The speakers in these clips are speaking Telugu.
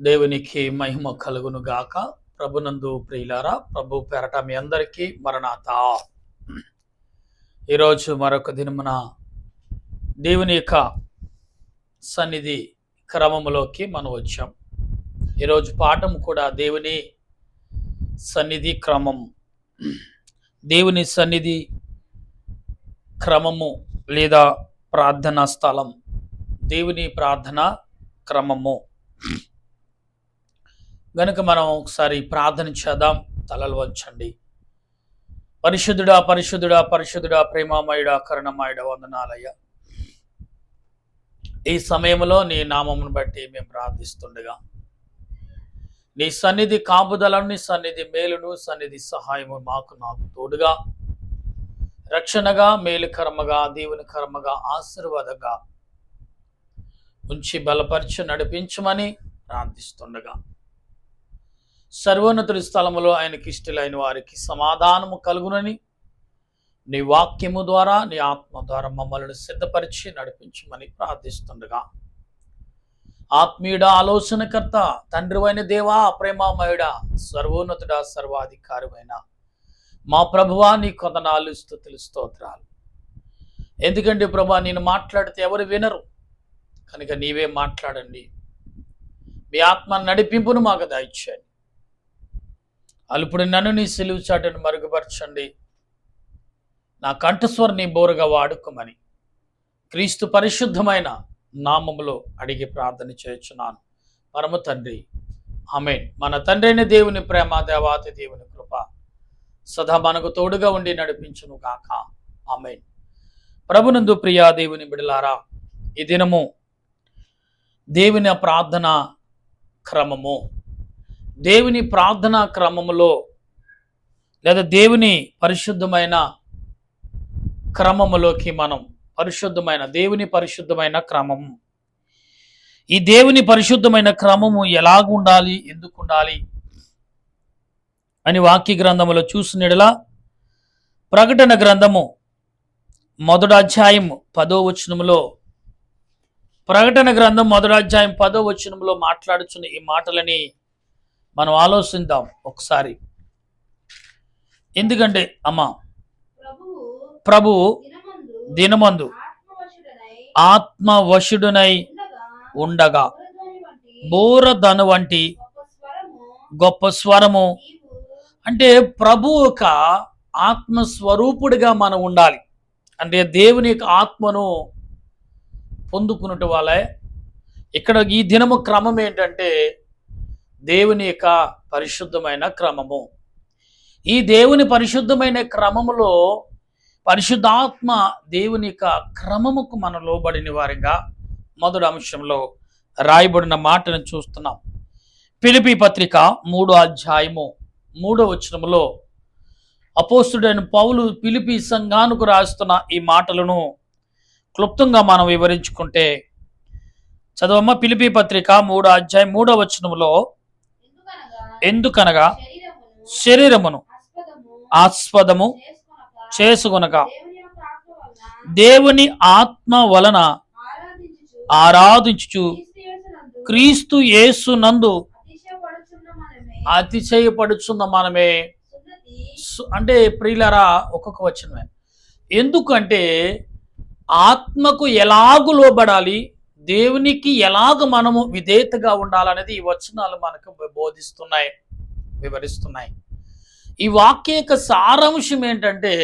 దేవునికి మహిమ కలుగును గాక. ప్రభునందు ప్రియులారా, ప్రభు పేరట మీ అందరికీ మరణాత. ఈరోజు మరొక దినమున దేవుని యొక్క సన్నిధి క్రమములోకి మనం వచ్చాం. ఈరోజు పాఠం కూడా దేవుని సన్నిధి క్రమం. దేవుని సన్నిధి క్రమము లేదా ప్రార్థనా స్థలం, దేవుని ప్రార్థన క్రమము. గనుక మనం ఒకసారి ప్రార్థన చేద్దాం. తలలు వంచండి. పరిశుద్ధుడా పరిశుద్ధుడా పరిశుద్ధుడా, ప్రేమమయుడా, కరుణమయుడా, వందనాలయ్య. ఈ సమయంలో నీ నామమును బట్టి మేము ప్రార్థిస్తుండగా నీ సన్నిధి కాపుదలను, నీ సన్నిధి మేలును, సన్నిధి సహాయము నాకు తోడుగా, రక్షణగా, మేలుకరమగా, దీవెనకరమగా, ఆశీర్వాదంగా ఉంచి బలపరిచి నడిపించమని ప్రార్థిస్తుండగా, సర్వోన్నతుడి స్థలములో ఆయనకి ఇష్టలైన వారికి సమాధానము కలుగునని నీ వాక్యము ద్వారా, నీ ఆత్మ ద్వారా మమ్మల్ని సిద్ధపరిచి నడిపించమని ప్రార్థిస్తుండగా, ఆత్మీయుడ, ఆలోచనకర్త, తండ్రివైన దేవా, ప్రేమమయుడా, సర్వోన్నతుడా, సర్వాధికారమైన మా ప్రభువా, నీ కొందనాలు, స్తుతులు, స్తోత్రాలు. ఎందుకంటే ప్రభా, నేను మాట్లాడితే ఎవరు వినరు కనుక నీవే మాట్లాడండి. మీ ఆత్మ నడిపింపును మాకు దయచేయండి. అలుపుడు నన్ను నీ సిలువు చాటును మరుగుపరచండి. నా కంఠస్వర నీ బోరుగా వాడుకోమని క్రీస్తు పరిశుద్ధమైన నామములో అడిగి ప్రార్థన చేయుచున్నాను పరమ తండ్రి, ఆమేన్. మన తండ్రి అయిన దేవుని ప్రేమ, దేవాతి దేవుని కృప సదా మనకు తోడుగా ఉండి నడిపించును గాక, ఆమేన్. ప్రభునందు ప్రియా దేవుని బిడలారా, ఈ దినము దేవుని ప్రార్థన క్రమము, దేవుని ప్రార్థనా క్రమములో లేదా దేవుని పరిశుద్ధమైన క్రమములోకి మనం దేవుని పరిశుద్ధమైన క్రమము. ఈ దేవుని పరిశుద్ధమైన క్రమము ఎలాగ ఉండాలి, ఎందుకు ఉండాలి అని వాక్య గ్రంథములో చూసినడలా ప్రకటన గ్రంథము 1వ అధ్యాయం 10వ వచనములో, ప్రకటన గ్రంథం 1వ అధ్యాయం 10వ వచనములో మాట్లాడుచున్న ఈ మాటలని మనం ఆలోచిద్దాం ఒకసారి. ఎందుకంటే అమ్మా, ప్రభువు దినమందు ఆత్మవశుడునై ఉండగా బోరధను వంటి గొప్ప స్వరము, అంటే ప్రభు యొక్క ఆత్మస్వరూపుడిగా మనం ఉండాలి. అంటే దేవుని యొక్క ఆత్మను పొందుకున్నట్టు వాళ్ళే. ఇక్కడ ఈ దినము క్రమం ఏంటంటే దేవుని యొక్క పరిశుద్ధమైన క్రమము. ఈ దేవుని పరిశుద్ధమైన క్రమములో పరిశుద్ధాత్మ దేవుని యొక్క క్రమముకు మనం లోబడిన వారిగా మొదటి అంశంలో రాయబడిన మాటను చూస్తున్నాం. ఫిలిప్పీ పత్రిక 3వ అధ్యాయము 3వ వచనములో అపోస్తుడైన పౌలు ఫిలిప్పీ సంఘానికి రాస్తున్న ఈ మాటలను క్లుప్తంగా మనం వివరించుకుంటే, చదవమ్మ. ఫిలిప్పీ పత్రిక 3వ అధ్యాయం 3వ వచనములో, ఎందుకనగా శరీరమును ఆస్పదము చేసుకొనక దేవుని ఆత్మ వలన ఆరాధించుచు క్రీస్తు యేసు నందు అతిశయపడుచున్న మనమే. అంటే ప్రియులారా, ఒక్కొక్క వచనమే. ఎందుకంటే ఆత్మకు ఎలాగు లోబడాలి, దేవునికి ఎలాగ మనము విధేయతగా ఉండాలనేది ఈ వచనాలు మనకు బోధిస్తున్నాయి, వివరిస్తున్నాయి. ఈ వాక్య యొక్క సారాంశం ఏంటంటే,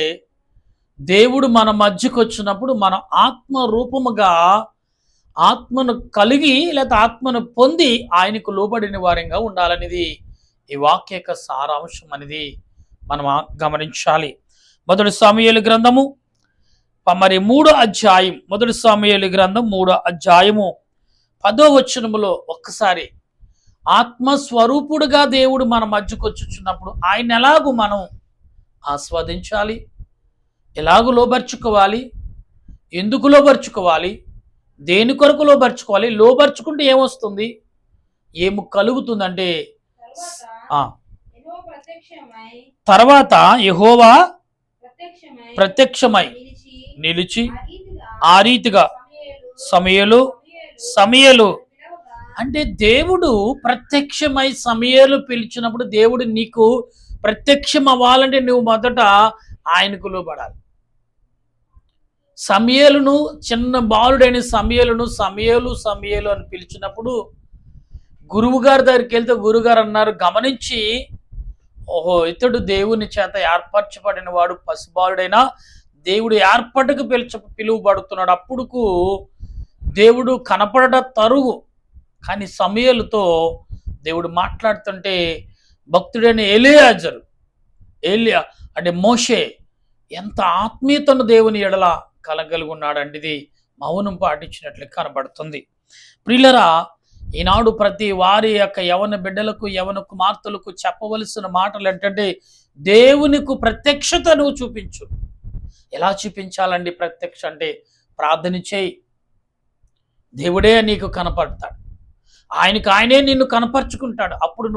దేవుడు మన మధ్యకు వచ్చినప్పుడు మన ఆత్మ రూపముగా ఆత్మను కలిగి లేదా ఆత్మను పొంది ఆయనకు లోబడిన వారంగా ఉండాలనేది ఈ వాక్య యొక్క సారాంశం అనేది మనం గమనించాలి. మొదటి సమూయేలు గ్రంథము 3వ అధ్యాయం, మొదటి సమూయేలు గ్రంథం 3వ అధ్యాయము 10వ వచనములో ఒక్కసారి ఆత్మస్వరూపుడుగా దేవుడు మన మధ్యకు వచ్చుచున్నప్పుడు ఆయన ఎలాగూ మనం ఆస్వాదించాలి, ఎలాగూ లోబర్చుకోవాలి, ఎందుకు లోబర్చుకోవాలి, దేని కొరకు లోబర్చుకోవాలి, లోబర్చుకుంటే ఏమొస్తుంది, ఏమి కలుగుతుందంటే, తర్వాత యెహోవా ప్రత్యక్షమై నిలిచి ఆ రీతిగా సమూయేలు అంటే దేవుడు ప్రత్యక్షమై సమూయేలు పిలిచినప్పుడు దేవుడు నీకు ప్రత్యక్షం అవ్వాలంటే నువ్వు మొదట ఆయనకు లోబడాలి. సమూయేలును, చిన్న బాలుడైన సమూయేలును సమూయేలు సమూయేలు అని పిలిచినప్పుడు గురువు గారి దగ్గరికి వెళ్తే గురుగారు అన్నారు, గమనించి, ఓహో ఇతడు దేవుని చేత ఏర్పరచబడిన వాడు, పసిబాలుడైనా దేవుడు ఏర్పాటుకు పిలువబడుతున్నాడు. అప్పుడుకు దేవుడు కనపడట తరువు. కానీ సమూయేలుతో దేవుడు మాట్లాడుతుంటే భక్తుడైన ఏలియా అంటే మోషే ఎంత ఆత్మీయతను దేవుని ఎడల కలగలిగి ఉన్నాడంటే ఇది మౌనం పాటించినట్లు కనబడుతుంది. ప్రియులరా, ఈనాడు ప్రతి వారి యొక్క యవన బిడ్డలకు, యవన కుమార్తెలకు చెప్పవలసిన మాటలు ఏంటంటే, దేవునికి ప్రత్యక్షత నువ్వు చూపించు. ఎలా చూపించాలండి ప్రత్యక్ష అంటే? ప్రార్థన చేయి, దేవుడే నీకు కనపడతాడు, ఆయనే నిన్ను కనపరుచుకుంటాడు. అప్పుడు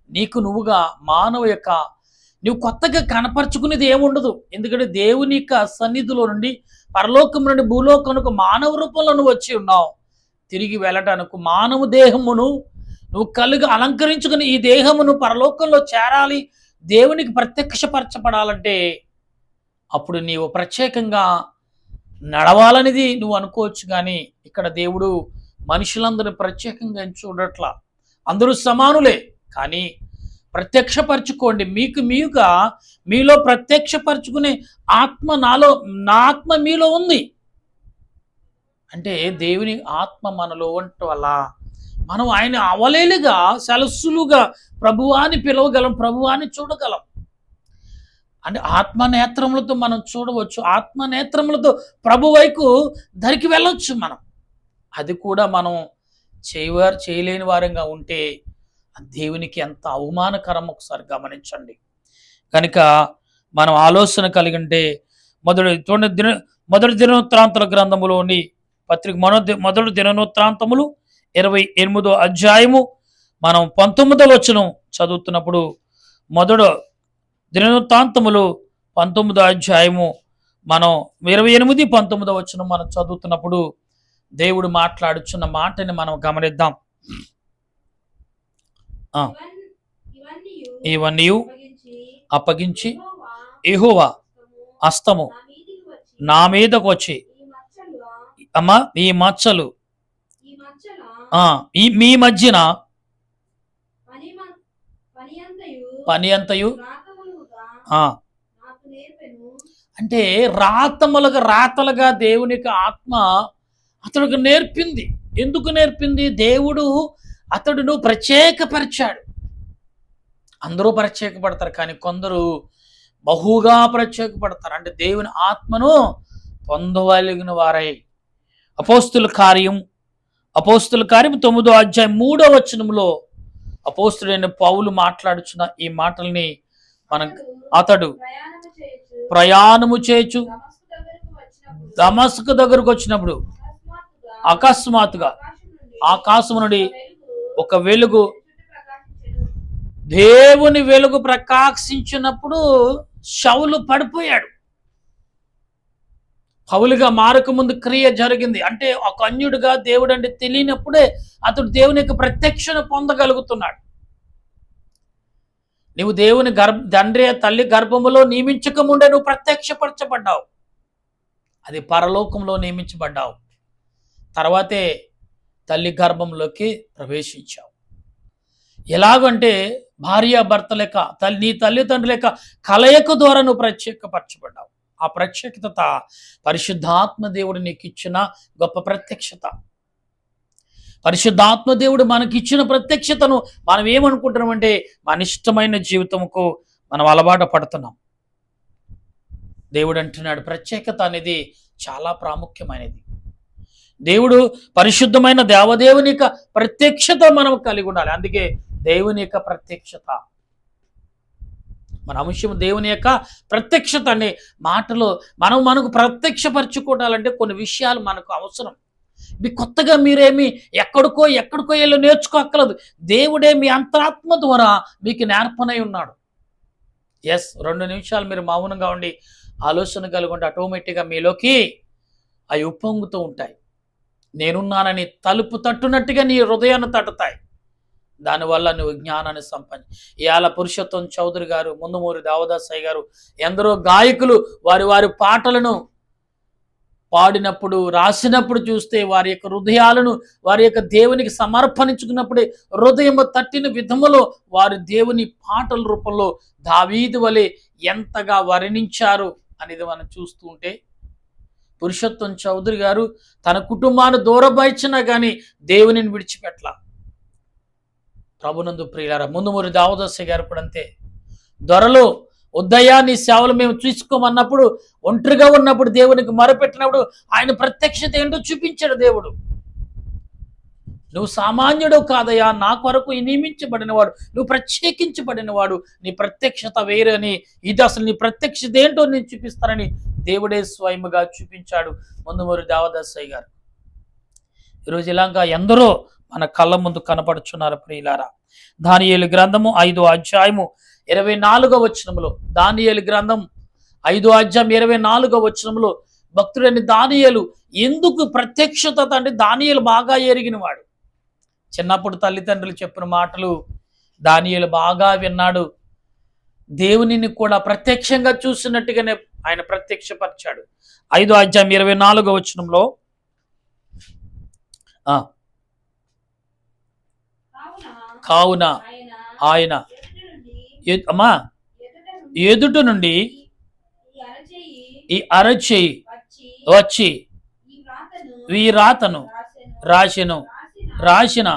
నీకు నువ్వుగా మానవ యొక్క నువ్వు కొత్తగా కనపరుచుకునేది ఏముండదు. ఎందుకంటే దేవుని యొక్క సన్నిధిలో నుండి, పరలోకం నుండి భూలోకమునకు మానవ రూపంలో నువ్వు వచ్చి ఉన్నావు. తిరిగి వెళ్ళటానికి మానవ దేహమును నువ్వు అలంకరించుకుని ఈ దేహమును పరలోకంలో చేరాలి, దేవునికి ప్రత్యక్షపరచబడాలంటే అప్పుడు నీవు ప్రత్యేకంగా నడవాలనేది నువ్వు అనుకోవచ్చు. కానీ ఇక్కడ దేవుడు మనుషులందరూ ప్రత్యేకంగా చూడట్లా, అందరూ సమానులే. కానీ ప్రత్యక్షపరచుకోండి, మీకుగా మీలో ప్రత్యక్షపరచుకునే ఆత్మ నా ఆత్మ మీలో ఉంది. అంటే దేవుని ఆత్మ మనలో ఉండటం వల్ల మనం ఆయన అవలేలుగా సలస్సులుగా ప్రభువాని పిలవగలం, ప్రభువాని చూడగలం. అంటే ఆత్మనేత్రములతో మనం చూడవచ్చు, ఆత్మనేత్రములతో ప్రభు వైపు ధరికి వెళ్ళొచ్చు మనం. అది కూడా మనం చేయలేని వారంగా ఉంటే దేవునికి ఎంత అవమానకరం ఒకసారి గమనించండి. కనుక మనం ఆలోచన కలిగి ఉంటే మొదటి దినవృత్తాంతాల గ్రంథములోని పత్రిక మొదటి దినవృత్తాంతములు 28వ అధ్యాయము మనం 19వ వచనం చదువుతున్నప్పుడు, మొదటి దినవృత్తాంతములు 19వ అధ్యాయము మనం 28, 19వ వచనం మనం చదువుతున్నప్పుడు దేవుడు మాట్లాడుచున్న మాటని మనం గమనిద్దాం. ఇవన్నీ అప్పగించి యెహోవా హస్తము నా మీదకు వచ్చి, అమ్మా ఈ మచ్చలు మీ మధ్యన పని అంతయు అంటే రాతలుగా దేవునికి ఆత్మ అతడికి నేర్పింది. ఎందుకు నేర్పింది? దేవుడు అతడును ప్రత్యేకపరిచాడు. అందరూ ప్రత్యేకపడతారు, కానీ కొందరు బహుగా ప్రత్యేకపడతారు. అంటే దేవుని ఆత్మను పొందవలిగిన వారై. అపోస్తుల కార్యం 9వ అధ్యాయం 3వ వచనంలో అపోస్తుడైన పౌలు మాట్లాడుచున్న ఈ మాటల్ని అతడు ప్రయాణము చేయొచ్చు దమస్కు దగ్గరకు వచ్చినప్పుడు అకస్మాత్తుగా ఆకాశము నుండి ఒక వెలుగు, దేవుని వెలుగు ప్రకాశించినప్పుడు శౌలు పడిపోయాడు. పౌలుగా మారక ముందు క్రియ జరిగింది. అంటే ఒక అన్యుడిగా దేవుడు అంటే తెలియనప్పుడే అతడు దేవుని యొక్క ప్రత్యక్షణ పొందగలుగుతున్నాడు. నువ్వు దేవుని తండ్రి తల్లి గర్భములో నియమించక ముందే నువ్వు ప్రత్యక్షపరచబడ్డావు. అది పరలోకంలో నియమించబడ్డావు. తర్వాతే తల్లి గర్భంలోకి ప్రవేశించావు. ఎలాగంటే భార్య భర్త లేక నీ తల్లిదండ్రుల లేక కలయిక ద్వారా నువ్వు ప్రత్యేకపరచబడ్డావు. ఆ ప్రత్యేకత పరిశుద్ధాత్మ దేవుడు నీకు ఇచ్చిన గొప్ప ప్రత్యక్షత. పరిశుద్ధాత్మ దేవుడు మనకిచ్చిన ప్రత్యక్షతను మనం ఏమనుకుంటున్నామంటే మన ఇష్టమైన జీవితంకు మనం అలవాటు పడుతున్నాం. దేవుడు అంటున్నాడు ప్రత్యేకత అనేది చాలా ప్రాముఖ్యమైనది. దేవుడు పరిశుద్ధమైన దేవదేవుని యొక్క ప్రత్యక్షత మనం కలిగి ఉండాలి. అందుకే దేవుని యొక్క ప్రత్యక్షత మన అంశం, దేవుని యొక్క ప్రత్యక్షత అనే మాటలో మనకు ప్రత్యక్షపరచుకోవాలంటే కొన్ని విషయాలు మనకు అవసరం. ఇవి కొత్తగా మీరేమి ఎక్కడికో వెళ్ళి నేర్చుకోక్కర్లేదు. దేవుడే మీ అంతరాత్మ ద్వారా మీకు నేర్పనై ఉన్నాడు. 2 నిమిషాలు మీరు మౌనంగా ఉండి ఆలోచన కలిగి ఉంటే ఆటోమేటిక్గా మీలోకి అవి ఉప్పొంగుతూ ఉంటాయి. నేనున్నానని తలుపు తట్టునట్టుగా నీ హృదయాన్ని తట్టుతాయి. దానివల్ల నువ్వు జ్ఞానాన్ని ఇవాళ పురుషోత్తం చౌదరి గారు, ముందుమూరి దేవదాసయ్య గారు, ఎందరో గాయకులు వారి వారి పాటలను పాడినప్పుడు, రాసినప్పుడు చూస్తే వారి యొక్క హృదయాలను వారి యొక్క దేవునికి సమర్పణించుకున్నప్పుడే హృదయము తట్టిన విధములో వారి దేవుని పాటల రూపంలో దావీదు వలె ఎంతగా వర్ణించారు అనేది మనం చూస్తూ ఉంటే, పురుషోత్తం చౌదరి గారు తన కుటుంబాన్ని దూరబైచినా కానీ దేవునిని విడిచిపెట్టలా. ప్రభునందు ప్రియులారా, ముందుమూరి దేవదాసయ్య గారు కూడా అంతే. దొరలో ఉదయాన్ని సేవలు మేము చూసుకోమన్నప్పుడు, ఒంటరిగా ఉన్నప్పుడు దేవునికి మొరపెట్టినప్పుడు ఆయన ప్రత్యక్షత ఏంటో చూపించాడు దేవుడు. నువ్వు సామాన్యుడు కాదయ్యా, నా కొరకు నియమించబడినవాడు, నువ్వు ప్రత్యేకించబడినవాడు, నీ ప్రత్యక్షత వేరని, ఇది అసలు నీ ప్రత్యక్షత ఏంటో నేను చూపిస్తానని దేవుడే స్వయముగా చూపించాడు ముందుమూరి దేవదాసయ్య గారు. ఈరోజు ఇలాగా ఎందరో మన కళ్ళ ముందు కనపడుచున్నారు ప్రియులారా. దానియేలు గ్రంథము 5వ అధ్యాయము 24వ వచనములో, దానియేలు గ్రంథం 5వ అధ్యాయం 24వ వచనములో భక్తుడైన దానియేలు ఎందుకు ప్రత్యక్షత అంటే దానియేలు బాగా ఎరిగినవాడు. చిన్నప్పుడు తల్లిదండ్రులు చెప్పిన మాటలు దానియేలు బాగా విన్నాడు. దేవునిని కూడా ప్రత్యక్షంగా చూసినట్టుగానే ఆయన ప్రత్యక్షపరిచాడు. 5వ అధ్యాయం 24వ వచనంలో కావున ఆయన అమ్మా ఎదుట నుండి ఈ అరచేయి వచ్చి ఈ రాతను రాసిన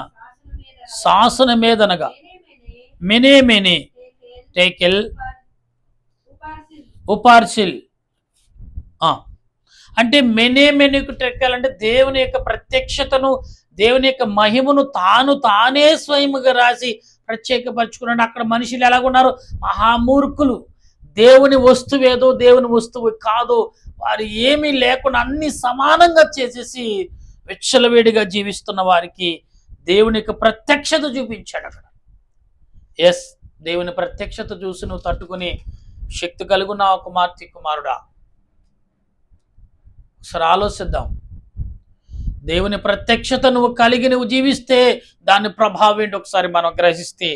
శాసన మీదనగా మెనే టేకెల్ ఉపార్సిల్. అంటే మెనేకు టెక్కల్ అంటే దేవుని యొక్క ప్రత్యక్షతను, దేవుని యొక్క మహిమను తానే స్వయముగా రాసి ప్రత్యేకపరచుకున్నాడు. అక్కడ మనుషులు ఎలాగున్నారు? మహామూర్ఖులు. దేవుని వస్తువేదో దేవుని వస్తువు కాదో వారు ఏమీ లేకుండా అన్ని సమానంగా చేసేసి విచ్చలవేడిగా జీవిస్తున్న వారికి దేవుని యొక్క ప్రత్యక్షత చూపించాడు అక్కడ. ఎస్, దేవుని ప్రత్యక్షత చూసి నువ్వు తట్టుకుని శక్తి కలుగున్న కుమార్తె కుమారుడా, ఒకసారి ఆలోచిద్దాం. దేవుని ప్రత్యక్షత నువ్వు కలిగి నువ్వు జీవిస్తే దాని ప్రభావం ఏంటి ఒకసారి మనం గ్రహిస్తే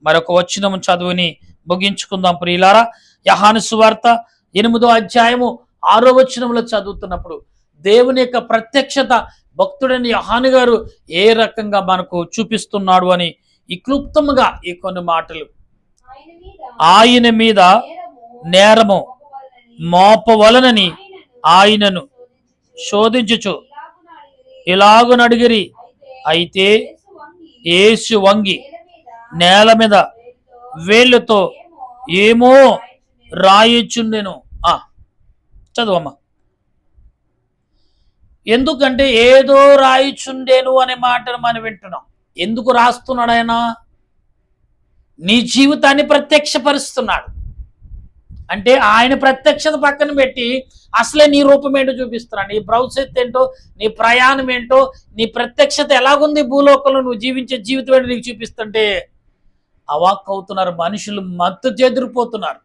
మరొక వచనం చదువుని ముగించుకుందాం ప్రియులారా. యోహాను సువార్త 8వ అధ్యాయము 6వ వచనంలో చదువుతున్నప్పుడు దేవుని యొక్క ప్రత్యక్షత భక్తుడైన యోహాను గారు ఏ రకంగా మనకు చూపిస్తున్నాడు అని ఈ క్లుప్తముగా ఈ కొన్ని మాటలు. ఆయన మీద నేరము మోపవలనని ఆయనను శోధించుచు ఇలాగునడిగిరి. అయితే యేసు వంగి నేల మీద వేళ్ళతో ఏమో రాయిచుండెను. చదువమ్మా. ఎందుకంటే ఏదో రాయిచుండేను అనే మాటను మనం వింటున్నాం. ఎందుకు రాస్తున్నాడు ఆయన? నీ జీవితాన్ని ప్రత్యక్షపరుస్తున్నాడు. అంటే ఆయన ప్రత్యక్షత పక్కన పెట్టి అసలే నీ రూపం ఏంటో చూపిస్తున్నాడు. నీ భవిష్యత్తు ఏంటో, నీ ప్రయాణం ఏంటో, నీ ప్రత్యక్షత ఎలాగుంది భూలోకంలో నువ్వు జీవించే జీవితం ఏంటో నీకు చూపిస్తుంటే అవాక్ అవుతున్నారు మనుషులు, మత్తు చెదిరిపోతున్నారు.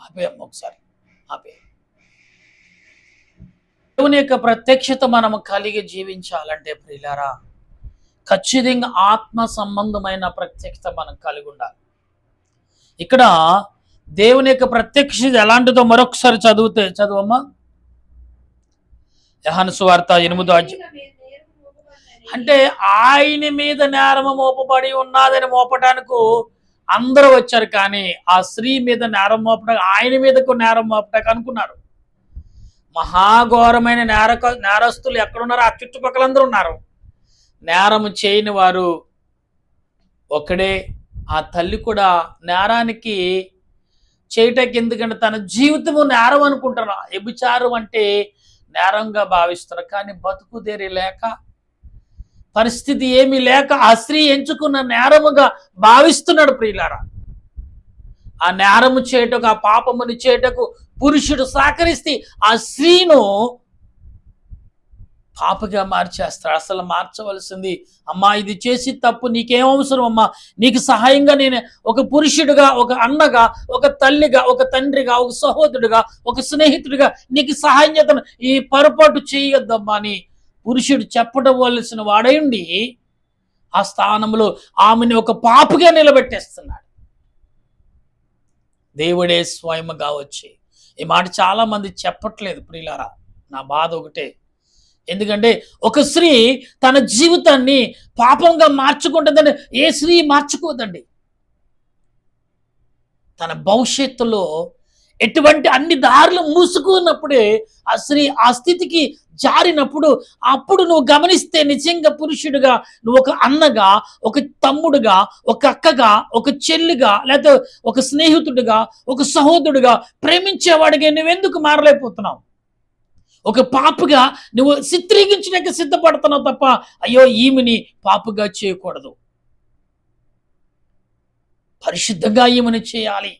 ఆపేయమ్మ ఒకసారి, ఆపే. దేవుని యొక్క ప్రత్యక్షత మనం కలిగి జీవించాలంటే ప్రియులారా, ఖచ్చితంగా ఆత్మ సంబంధమైన ప్రత్యక్షత మనం కలిగి ఉండాలి. ఇక్కడ దేవుని యొక్క ప్రత్యక్షత ఎలాంటిదో మరొకసారి చదువమ్మా. యోహాను సువార్త 8వ అధ్యాయం. అంటే ఆయన మీద నేరము మోపబడి ఉన్నదని మోపటానికి అందరూ వచ్చారు, కానీ ఆ స్త్రీ మీద నేరం మోపడానికి, ఆయన మీదకు నేరం మోపటానికి అనుకున్నారు. మహాఘోరమైన నేరస్తులు ఎక్కడున్నారు? ఆ చుట్టుపక్కలందరూ ఉన్నారు. నేరము చేయని వారు ఒకడే. ఆ తల్లి కూడా నేరానికి చేయటానికి, ఎందుకంటే తన జీవితము నేరం అనుకుంటారు. వ్యభిచారం అంటే నేరంగా భావిస్తారు. కానీ బతుకుదేరి లేక, పరిస్థితి ఏమీ లేక ఆ స్త్రీ ఎంచుకున్న నేరముగా భావిస్తున్నాడు ప్రియులారా. ఆ నేరము చేయటకు, ఆ పాపముని చేయటకు పురుషుడు సహకరిస్తే ఆ స్త్రీను పాపగా మార్చేస్తాడు. అసలు మార్చవలసింది, అమ్మా ఇది చేసి తప్పు, నీకేం అవసరం అమ్మా, నీకు సహాయంగా నేను ఒక పురుషుడిగా, ఒక అన్నగా, ఒక తల్లిగా, ఒక తండ్రిగా, ఒక సహోదరుడిగా, ఒక స్నేహితుడిగా నీకు సహాయం చేద్దాను, ఈ పొరపాటు చేయొద్దమ్మా అని పురుషుడు చెప్పవలసిన వాడైండి ఆ స్థానంలో ఆమెను ఒక పాపిగా నిలబెట్టేస్తున్నాడు. దేవుడే స్వయముగా వచ్చి, ఈ మాట చాలా మంది చెప్పట్లేదు ప్రియులారా. నా బాధ ఒకటే, ఎందుకంటే ఒక స్త్రీ తన జీవితాన్ని పాపంగా మార్చుకుంటుందని ఏ స్త్రీ మార్చుకోదండి. తన భవిష్యత్తులో ఎటువంటి అన్ని దారులు మూసుకున్నప్పుడే ఆ స్త్రీ ఆ స్థితికి జారినప్పుడు, అప్పుడు నువ్వు గమనిస్తే నిజంగా పురుషుడిగా, నువ్వు ఒక అన్నగా, ఒక తమ్ముడుగా, ఒక అక్కగా, ఒక చెల్లిగా, లేకపోతే ఒక స్నేహితుడిగా, ఒక సహోదరుడిగా ప్రేమించేవాడిగా నువ్వెందుకు మారలేకపోతున్నావు? ఒక పాపగా నువ్వు చిత్రీకరించడానికి సిద్ధపడుతున్నావు తప్ప, అయ్యో ఈమెని పాపగా చేయకూడదు, పరిశుద్ధంగా ఈమెను చేయాలి.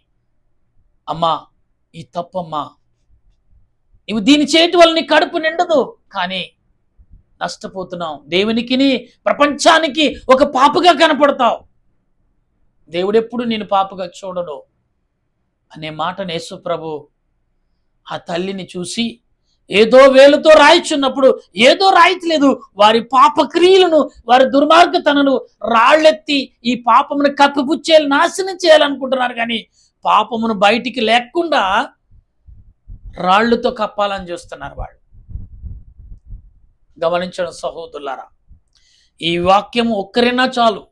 అమ్మా, ఈ తప్పమ్మా, నువ్వు దీన్ని చేయటం వల్ల నీ కడుపు నిండదు, కానీ నష్టపోతున్నావు. దేవునికిని ప్రపంచానికి ఒక పాపగా కనపడతావు. దేవుడెప్పుడు నేను పాపగా చూడడు అనే మాటను యేసు ప్రభు ఆ తల్లిని చూసి ఏదో వేలుతో రాయిచున్నప్పుడు, ఏదో రాయట్లేదు, వారి పాప క్రియలను, వారి దుర్మార్గతనను రాళ్ళెత్తి ఈ పాపమును కప్పిపుచ్చేయాలి, నాశనం చేయాలనుకుంటున్నారు. కానీ పాపమును బయటికి లేకుండా రాళ్లతో కప్పాలని చూస్తున్నారు వాళ్ళు. గమనించడం సహోదరులారా, ఈ వాక్యం ఒక్కరైనా చాలు.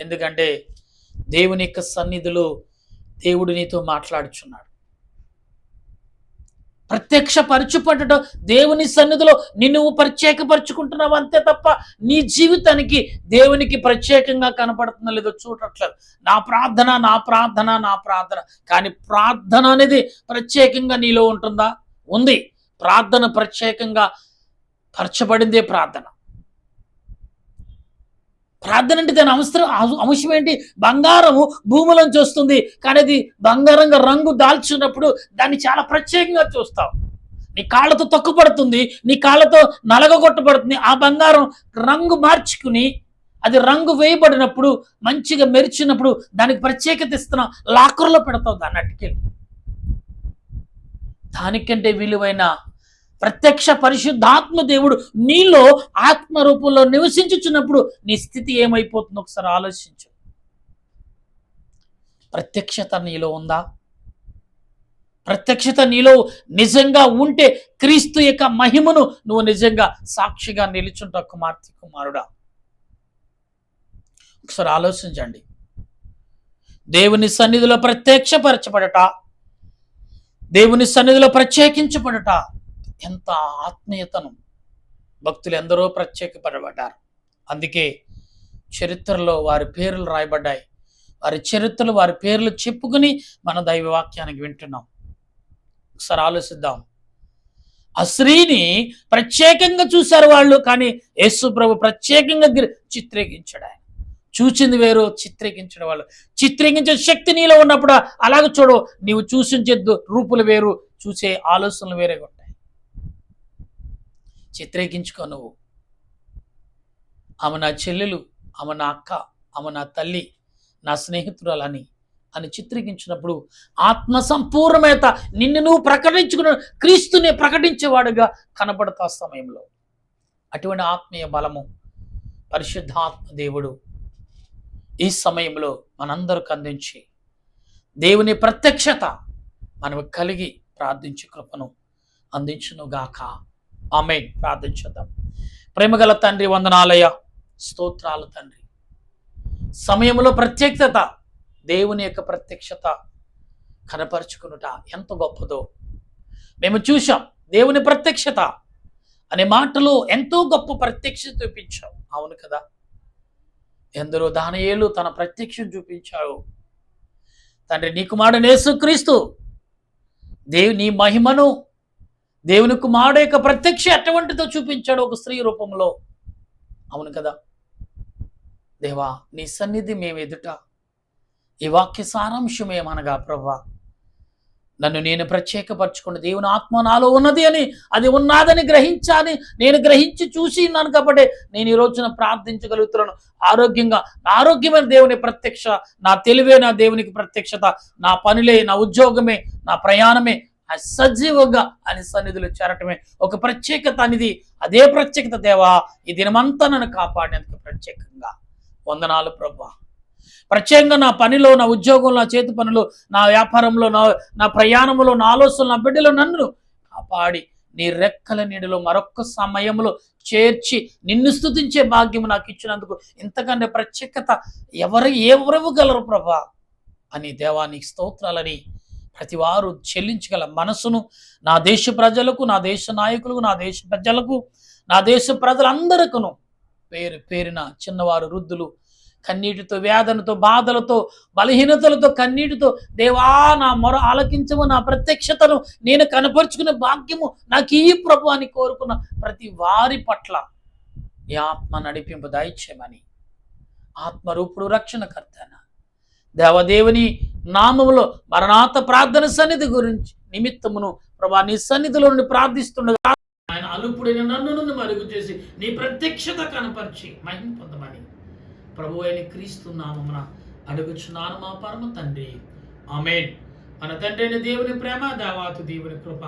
ఎందుకంటే దేవుని యొక్క సన్నిధిలో దేవుడు నీతో మాట్లాడుచున్నాడు. ప్రత్యక్షపరచుపడటం, దేవుని సన్నిధిలో నిన్ను ప్రత్యేకపరుచుకుంటున్నావు అంతే తప్ప నీ జీవితానికి దేవునికి ప్రత్యేకంగా కనపడుతుందో లేదో చూడట్లేదు. నా ప్రార్థన, నా ప్రార్థన, నా ప్రార్థన, కానీ ప్రార్థన అనేది ప్రత్యేకంగా నీలో ఉంటుందా? ఉంది. ప్రార్థన ప్రత్యేకంగా పరచబడిందే ప్రార్థన. ప్రార్థన అంటే దాని అంశం ఏంటి? బంగారము భూమిలోంచి వస్తుంది, కానీ అది బంగారంగా రంగు దాల్చినప్పుడు దాన్ని చాలా ప్రత్యేకంగా చూస్తావు. నీ కాళ్ళతో తొక్కుపడుతుంది, నీ కాళ్ళతో నలగొట్టబడుతుంది. ఆ బంగారం రంగు మార్చుకుని అది రంగు వేయబడినప్పుడు, మంచిగా మెరిచినప్పుడు దానికి ప్రత్యేకత ఇస్తున్నావు, లాకర్లో పెడతావు దాన్ని అట్టుకెళ్ళి. దానికంటే విలువైన ప్రత్యక్ష పరిశుద్ధాత్మ దేవుడు నీలో ఆత్మ రూపంలో నివసించుచున్నప్పుడు నీ స్థితి ఏమైపోతుందో ఒకసారి ఆలోచించు. ప్రత్యక్షత నీలో ఉందా? ప్రత్యక్షత నీలో నిజంగా ఉంటే క్రీస్తు యొక్క మహిమను నువ్వు నిజంగా సాక్షిగా నిలుచుంటావు. కుమార్తె, కుమారుడా, ఒకసారి ఆలోచించండి. దేవుని సన్నిధిలో ప్రత్యక్షపరచబడట, దేవుని సన్నిధిలో ప్రత్యేకించబడట ఎంత ఆత్మీయతను. భక్తులు ఎందరో ప్రత్యేకపడబడ్డారు. అందుకే చరిత్రలో వారి పేర్లు రాయబడ్డాయి. వారి చరిత్రలు, వారి పేర్లు చెప్పుకుని మన దైవవాక్యానికి వింటున్నాం. ఒకసారి ఆలోచిద్దాం. ఆ స్త్రీని ప్రత్యేకంగా చూశారు వాళ్ళు, కానీ యేసు ప్రభు ప్రత్యేకంగా చిత్రీకరించాడు. ఆయన చూసింది వేరు, చిత్రీకరించిన వాళ్ళు. చిత్రీకరించే శక్తి నీలో ఉన్నప్పుడు అలాగ చూడు. నీవు చూసించే రూపులు వేరు, చూసే ఆలోచనలు వేరేగా ఉంటాయి. చిత్రీకరించుకో. నువ్వు ఆమె నా చెల్లెలు, ఆమె నా అక్క, ఆమె నా తల్లి, నా స్నేహితురాలని అని చిత్రీకరించినప్పుడు ఆత్మ సంపూర్ణమేత నిన్ను నువ్వు ప్రకటించుకున్న క్రీస్తుని ప్రకటించేవాడుగా కనపడతా సమయంలో. అటువంటి ఆత్మీయ బలము పరిశుద్ధాత్మ దేవుడు ఈ సమయంలో మనందరికి అందించి దేవుని ప్రత్యక్షత మనం కలిగి ప్రార్థించే కృపను అందించునుగాక. ఆమేన్. ప్రార్థించుదాం. ప్రేమగల తండ్రి, వందనాలయ, స్తోత్రాలు తండ్రి. సమయంలో ప్రత్యక్షత, దేవుని యొక్క ప్రత్యక్షత కనపరుచుకునుట ఎంత గొప్పదో మేము చూసాం. దేవుని ప్రత్యక్షత అనే మాటలో ఎంతో గొప్ప ప్రత్యక్షత చూపించావు. అవును కదా. ఎందరో దానియేలు తన ప్రత్యక్షం చూపించావు తండ్రి. నీ కుమారుడు యేసుక్రీస్తు నీ మహిమను, దేవుని కుమారుడు యొక్క ప్రత్యక్ష ఎటువంటిదో చూపించాడు ఒక స్త్రీ రూపంలో. అవును కదా దేవా, నీ సన్నిధి మేము ఎదుట ఈ వాక్య సారాంశం ఏమనగా, ప్రభువా, నన్ను నేను ప్రత్యేకపరచుకున్న దేవుని ఆత్మ నాలో ఉన్నది అని, అది ఉన్నాదని గ్రహించాలి. నేను గ్రహించి చూసి ఉన్నాను కాబట్టి నేను ఈ రోజున ప్రార్థించగలుగుతున్నాను. ఆరోగ్యంగా, నా ఆరోగ్యమైన దేవుని ప్రత్యక్ష, నా తెలివే నా దేవునికి ప్రత్యక్షత, నా పనులే, నా ఉద్యోగమే, నా ప్రయాణమే సజీవంగా ఆయన సన్నిధిలో చేరటమే ఒక ప్రత్యేకత అనేది. అదే ప్రత్యేకత దేవా, ఈ దినమంతా నన్ను కాపాడేందుకు ప్రత్యేకంగా వందనాలు ప్రభా. ప్రత్యేకంగా నా పనిలో, నా ఉద్యోగంలో, నా చేతి పనులు, నా వ్యాపారంలో, నా ప్రయాణంలో, నా ఆలోచనలు, నా బిడ్డలో నన్ను కాపాడి నీ రెక్కల నీడలో మరొక్క సమయంలో చేర్చి నిన్ను స్తుతించే భాగ్యం నాకు ఇచ్చినందుకు ఇంతకంటే ప్రత్యేకత ఎవరివ్వగలరు ప్రభా అని దేవానికి స్తోత్రాలని ప్రతి వారు చెల్లించగల మనసును నా దేశ ప్రజలకు, నా దేశ నాయకులకు, నా దేశ ప్రజలకు, నా దేశ ప్రజలందరికను పేరు పేరిన చిన్నవారు, వృద్ధులు, కన్నీటితో, వేదనతో, బాధలతో, బలహీనతలతో, కన్నీటితో దేవా నా మొర ఆలకించము, నా ప్రత్యక్షతను నేను కనపరుచుకునే భాగ్యము నాకు ఈ ప్రభు అని కోరుకున్న ప్రతి వారి పట్ల నీ ఆత్మ నడిపింపు దయచేయమని ఆత్మరూపుడు రక్షణకర్తన దేవదేవుని నామములో మరణాత ప్రార్థన సన్నిధి గురించి నిమిత్తమును ప్రభా నీ సన్నిధిలో నుండి ప్రార్థిస్తుండగా ఆయన అలుపుడైన నన్ను మరుగు చేసి నీ ప్రత్యక్షత కనపరిచి మహిమ పొందమని ప్రభు అయిన క్రీస్తు నామమున అడుగుచున్నాను మా పరమ తండ్రి, ఆమేన్. మన తండ్రి అయిన దేవుని ప్రేమ, దేవాతి దేవుని కృప,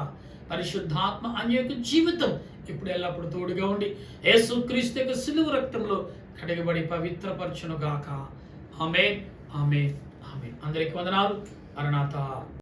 పరిశుద్ధాత్మ అన్యోన్య జీవితం ఇప్పుడు ఎల్లప్పుడు తోడుగా ఉండి యేసు క్రీస్తు యొక్క సిలువ రక్తంలో కడగబడి పవిత్రపరచును గాక. ఆమేన్, ఆమేన్, ఆమేన్. అందరికీ వందనాలు. మరణాత.